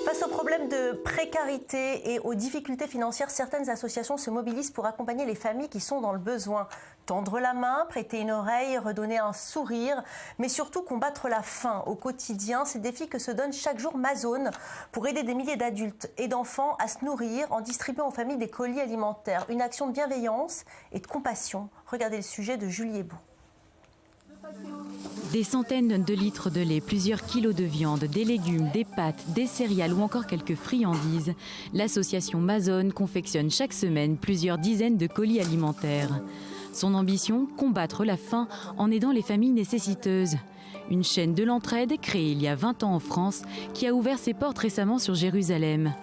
Face aux problèmes de précarité et aux difficultés financières, certaines associations se mobilisent pour accompagner les familles qui sont dans le besoin. Tendre la main, prêter une oreille, redonner un sourire, mais surtout combattre la faim au quotidien. C'est le défi que se donne chaque jour Mazone pour aider des milliers d'adultes et d'enfants à se nourrir en distribuant aux familles des colis alimentaires. Une action de bienveillance et de compassion. Regardez le sujet de Julie Ebaud. Des centaines de litres de lait, plusieurs kilos de viande, des légumes, des pâtes, des céréales ou encore quelques friandises. L'association Mazone confectionne chaque semaine plusieurs dizaines de colis alimentaires. Son ambition, combattre la faim en aidant les familles nécessiteuses. Une chaîne de l'entraide créée il y a 20 ans en France qui a ouvert ses portes récemment sur Jérusalem.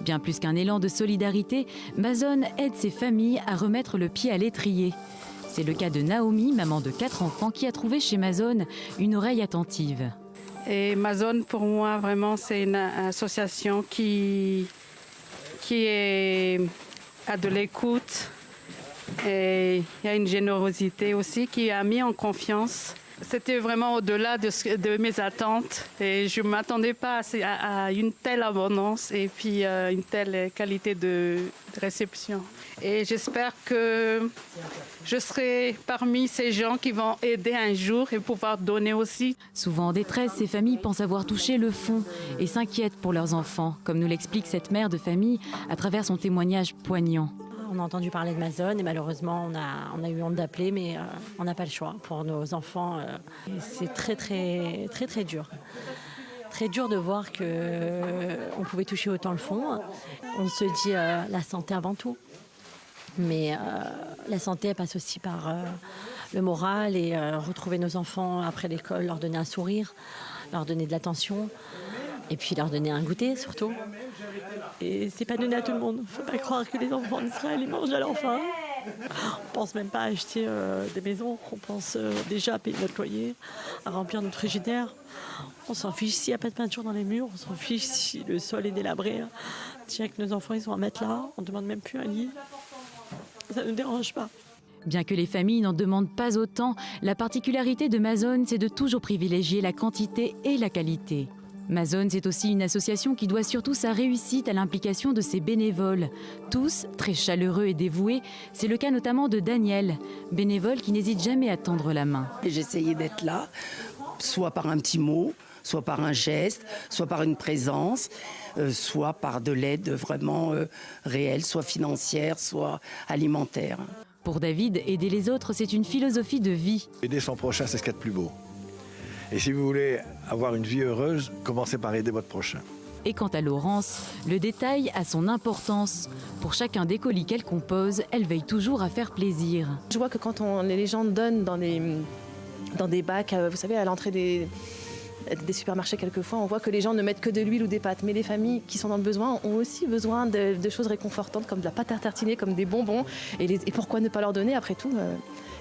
Bien plus qu'un élan de solidarité, Mazone aide ses familles à remettre le pied à l'étrier. C'est le cas de Naomi, maman de 4 enfants, qui a trouvé chez Mazone une oreille attentive. Et Mazone, pour moi, vraiment, c'est une association qui a de l'écoute et il y a une générosité aussi qui a mis en confiance. C'était vraiment au-delà de mes attentes et je ne m'attendais pas à une telle abondance et puis une telle qualité de réception. Et j'espère que je serai parmi ces gens qui vont aider un jour et pouvoir donner aussi. Souvent en détresse, ces familles pensent avoir touché le fond et s'inquiètent pour leurs enfants, comme nous l'explique cette mère de famille à travers son témoignage poignant. On a entendu parler de Mazone et malheureusement on a eu honte d'appeler, mais on n'a pas le choix pour nos enfants. C'est très dur. Très dur de voir qu'on pouvait toucher autant le fond. On se dit la santé avant tout. Mais la santé elle passe aussi par le moral et retrouver nos enfants après l'école, leur donner un sourire, leur donner de l'attention et puis leur donner un goûter surtout. Et c'est pas donné à tout le monde. Faut pas croire que les enfants d'Israël ils mangent à leur faim. On pense même pas à acheter des maisons. On pense déjà à payer notre loyer, à remplir notre frigidaire. On s'en fiche s'il n'y a pas de peinture dans les murs. On s'en fiche si le sol est délabré. Tiens que nos enfants ils ont un matelas. On demande même plus un lit. Ça ne nous dérange pas. Bien que les familles n'en demandent pas autant, la particularité de Mazone, c'est de toujours privilégier la quantité et la qualité. Mazone, c'est aussi une association qui doit surtout sa réussite à l'implication de ses bénévoles. Tous très chaleureux et dévoués. C'est le cas notamment de Daniel, bénévole qui n'hésite jamais à tendre la main. J'essayais d'être là, soit par un petit mot, soit par un geste, soit par une présence, soit par de l'aide vraiment réelle, soit financière, soit alimentaire. Pour David, aider les autres, c'est une philosophie de vie. Aider son prochain, c'est ce qu'il y a de plus beau. Et si vous voulez avoir une vie heureuse, commencez par aider votre prochain. Et quant à Laurence, le détail a son importance. Pour chacun des colis qu'elle compose, elle veille toujours à faire plaisir. Je vois que quand les gens donnent dans des bacs, vous savez, à l'entrée des supermarchés quelquefois, on voit que les gens ne mettent que de l'huile ou des pâtes. Mais les familles qui sont dans le besoin ont aussi besoin de choses réconfortantes comme de la pâte à tartiner, comme des bonbons. Et pourquoi ne pas leur donner après tout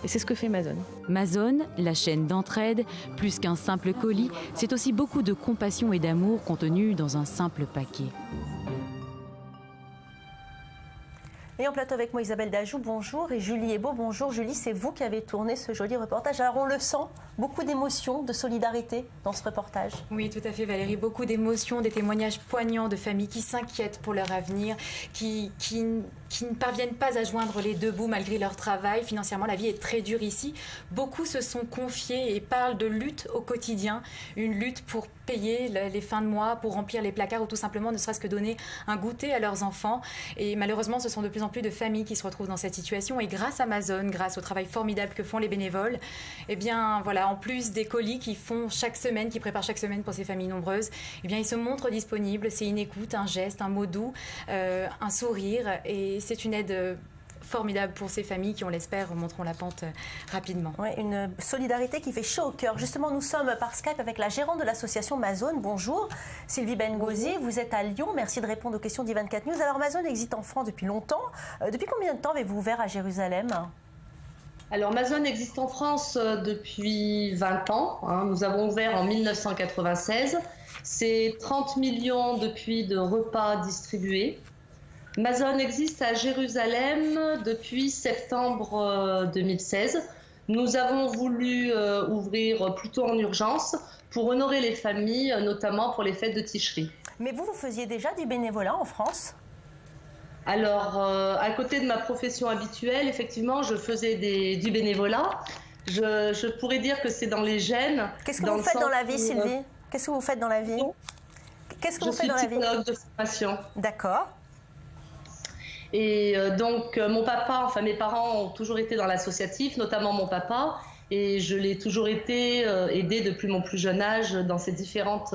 et c'est ce que fait Mazone. Mazone, la chaîne d'entraide, plus qu'un simple colis, c'est aussi beaucoup de compassion et d'amour contenu dans un simple paquet. Et en plateau avec moi Isabelle Dajou, bonjour, et Julie Ebaud, bonjour. Julie, c'est vous qui avez tourné ce joli reportage. Alors on le sent, beaucoup d'émotions, de solidarité dans ce reportage. Oui, tout à fait Valérie, beaucoup d'émotions, des témoignages poignants de familles qui s'inquiètent pour leur avenir, qui ne parviennent pas à joindre les deux bouts malgré leur travail. Financièrement, la vie est très dure ici. Beaucoup se sont confiés et parlent de lutte au quotidien, une lutte pour payer les fins de mois, pour remplir les placards ou tout simplement ne serait-ce que donner un goûter à leurs enfants. Et malheureusement, ce sont de plus en plus de familles qui se retrouvent dans cette situation. Et grâce à Mazone, grâce au travail formidable que font les bénévoles, eh bien voilà, en plus des colis qu'ils font chaque semaine, qu'ils préparent chaque semaine pour ces familles nombreuses, eh bien ils se montrent disponibles. C'est une écoute, un geste, un mot doux, un sourire. Et c'est une aide formidable pour ces familles qui, on l'espère, remonteront la pente rapidement. Ouais, une solidarité qui fait chaud au cœur. Justement, nous sommes par Skype avec la gérante de l'association Mazone. Bonjour, Sylvie Bengozi. Vous êtes à Lyon. Merci de répondre aux questions d'I24 News. Alors, Mazone existe en France depuis longtemps. Depuis combien de temps avez-vous ouvert à Jérusalem ? Alors, Mazone existe en France depuis 20 ans. Nous avons ouvert en 1996. C'est 30 millions depuis de repas distribués. Mazone existe à Jérusalem depuis septembre 2016. Nous avons voulu ouvrir plutôt en urgence pour honorer les familles, notamment pour les fêtes de Ticherie. Mais vous faisiez déjà du bénévolat en France ? Alors, à côté de ma profession habituelle, effectivement, je faisais du bénévolat. Je pourrais dire que c'est dans les gènes. Qu'est-ce que vous faites dans la vie, Sylvie ? Qu'est-ce que vous faites dans la vie ? Qu'est-ce que vous faites dans la vie ? Je suis psychologue de formation. D'accord. Et donc, mes parents ont toujours été dans l'associatif, notamment mon papa. Et je l'ai toujours été aidée depuis mon plus jeune âge dans ces différentes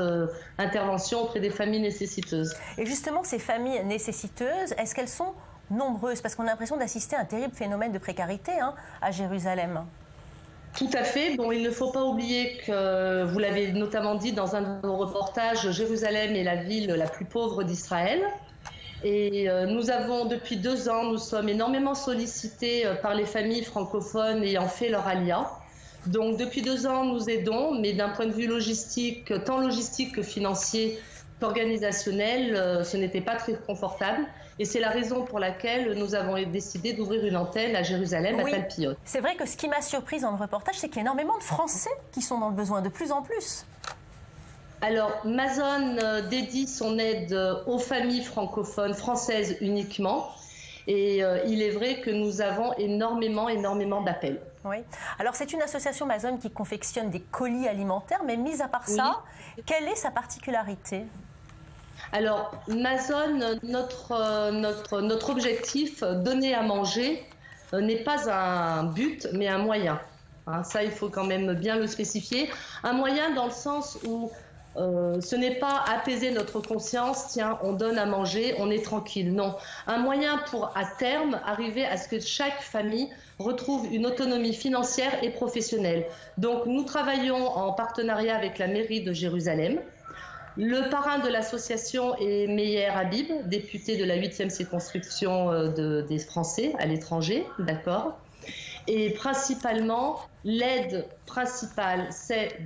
interventions auprès des familles nécessiteuses. Et justement, ces familles nécessiteuses, est-ce qu'elles sont nombreuses ? Parce qu'on a l'impression d'assister à un terrible phénomène de précarité à Jérusalem. Tout à fait. Bon, il ne faut pas oublier que, vous l'avez notamment dit dans un de vos reportages, Jérusalem est la ville la plus pauvre d'Israël. Et nous avons, depuis 2 ans, nous sommes énormément sollicités par les familles francophones ayant fait leur alia. Donc depuis 2 ans, nous aidons, mais d'un point de vue logistique, tant logistique que financier qu'organisationnel, ce n'était pas très confortable. Et c'est la raison pour laquelle nous avons décidé d'ouvrir une antenne à Jérusalem, à Talpiot. C'est vrai que ce qui m'a surprise dans le reportage, c'est qu'il y a énormément de Français qui sont dans le besoin, de plus en plus. Alors, Mazone dédie son aide aux familles francophones, françaises uniquement. Et il est vrai que nous avons énormément d'appels. Oui. Alors, c'est une association Mazone qui confectionne des colis alimentaires, mais mis à part ça, quelle est sa particularité ? Alors, Mazone, notre objectif, donner à manger, n'est pas un but, mais un moyen. Ça, il faut quand même bien le spécifier. Un moyen dans le sens où ce n'est pas apaiser notre conscience, tiens, on donne à manger, on est tranquille. Non, un moyen pour, à terme, arriver à ce que chaque famille retrouve une autonomie financière et professionnelle. Donc, nous travaillons en partenariat avec la mairie de Jérusalem. Le parrain de l'association est Meyer Habib, député de la 8e circonscription des Français à l'étranger, d'accord. Et principalement, l'aide principale, c'est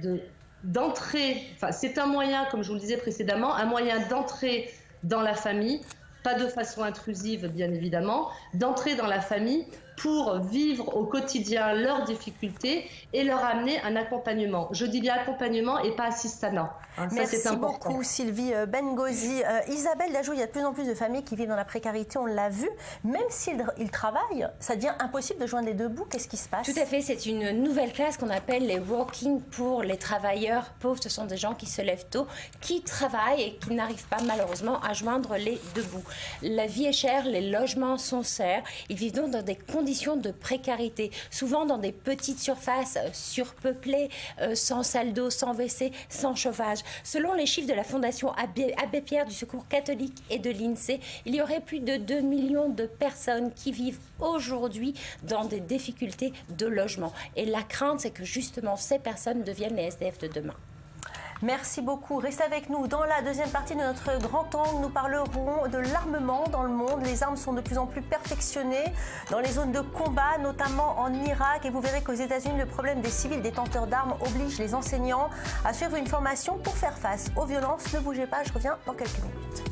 c'est un moyen, comme je vous le disais précédemment, un moyen d'entrer dans la famille, pas de façon intrusive bien évidemment, d'entrer dans la famille pour vivre au quotidien leurs difficultés et leur amener un accompagnement. Je dis bien accompagnement et pas assistanat. Merci beaucoup Sylvie Bengozi. Isabelle Dajou, il y a de plus en plus de familles qui vivent dans la précarité, on l'a vu. Même s'ils travaillent, ça devient impossible de joindre les deux bouts. Qu'est-ce qui se passe ? Tout à fait, c'est une nouvelle classe qu'on appelle les working pour les travailleurs pauvres. Ce sont des gens qui se lèvent tôt, qui travaillent et qui n'arrivent pas malheureusement à joindre les deux bouts. La vie est chère, les logements sont chers. Ils vivent donc dans des conditions de précarité, souvent dans des petites surfaces surpeuplées, sans salle d'eau, sans WC, sans chauffage. Selon les chiffres de la Fondation Abbé Pierre du Secours catholique et de l'INSEE, il y aurait plus de 2 millions de personnes qui vivent aujourd'hui dans des difficultés de logement. Et la crainte, c'est que justement ces personnes deviennent les SDF de demain. Merci beaucoup. Restez avec nous. Dans la deuxième partie de notre grand angle, nous parlerons de l'armement dans le monde. Les armes sont de plus en plus perfectionnées dans les zones de combat, notamment en Irak. Et vous verrez qu'aux États-Unis, le problème des civils détenteurs d'armes oblige les enseignants à suivre une formation pour faire face aux violences. Ne bougez pas, je reviens dans quelques minutes.